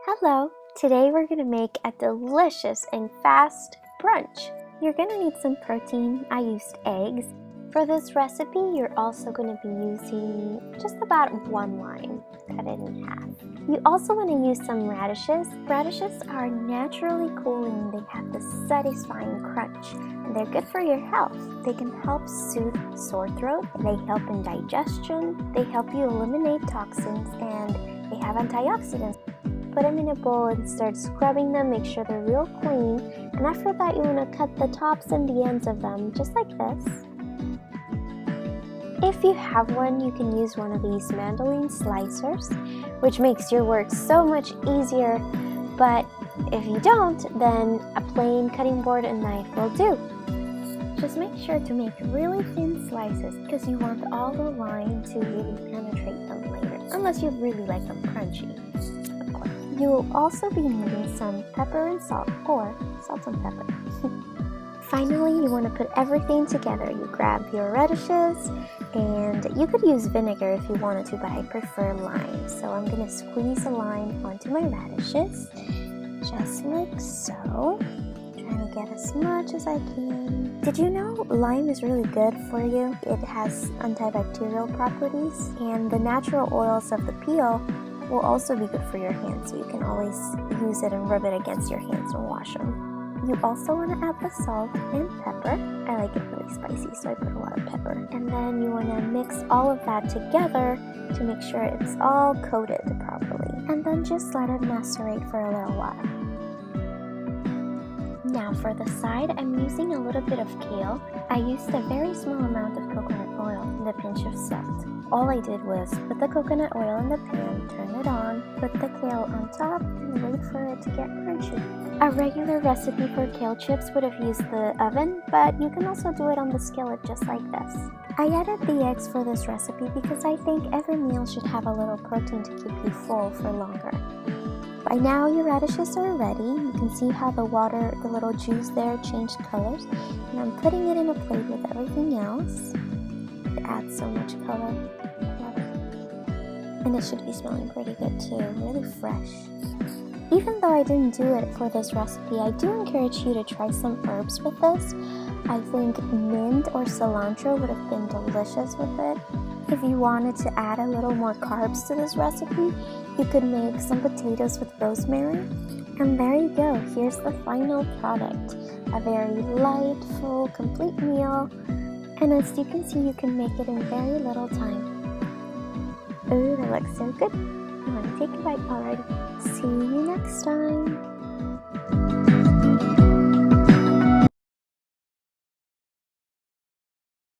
Hello! Today we're going to make a delicious and fast brunch. You're going to need some protein. I used eggs. For this recipe, you're also going to be using just about one lime. Cut it in half. You also want to use some radishes. Radishes are naturally cooling. They have this satisfying crunch, and they're good for your health. They can help soothe sore throat. They help in digestion. They help you eliminate toxins, and they have antioxidants. Put them in a bowl and start scrubbing them. Make sure they're real clean. And after that, you want to cut the tops and the ends of them, just like this. If you have one, you can use one of these mandolin slicers, which makes your work so much easier. But if you don't, then a plain cutting board and knife will do. Just make sure to make really thin slices because you want all the lime to really penetrate them later, unless you really like them crunchy. You will also be needing some pepper and salt, or salt and pepper. Finally, you want to put everything together. You grab your radishes, and you could use vinegar if you wanted to, but I prefer lime. So I'm going to squeeze a lime onto my radishes, just like so. Trying to get as much as I can. Did you know lime is really good for you? It has antibacterial properties, and the natural oils of the peel will also be good for your hands, so you can always use it and rub it against your hands and wash them. You also want to add the salt and pepper. I like it really spicy, so I put a lot of pepper. And then you want to mix all of that together to make sure it's all coated properly. And then just let it macerate for a little while. Now for the side, I'm using a little bit of kale. I used a very small amount of coconut oil and a pinch of salt. All I did was put the coconut oil in the pan, turn it on, put the kale on top, and wait for it to get crunchy. A regular recipe for kale chips would have used the oven, but you can also do it on the skillet just like this. I added the eggs for this recipe because I think every meal should have a little protein to keep you full for longer. By now your radishes are ready. You can see how the water, the little juice there changed colors. And I'm putting it in a plate with everything else. It adds so much color. And it should be smelling pretty good too, really fresh. Even though I didn't do it for this recipe, I do encourage you to try some herbs with this. I think mint or cilantro would have been delicious with it. If you wanted to add a little more carbs to this recipe, you could make some potatoes with rosemary. And there you go, here's the final product. A very light, full, complete meal. And as you can see, you can make it in very little time. Ooh, that looks so good. I want to take a bite already. See you next time.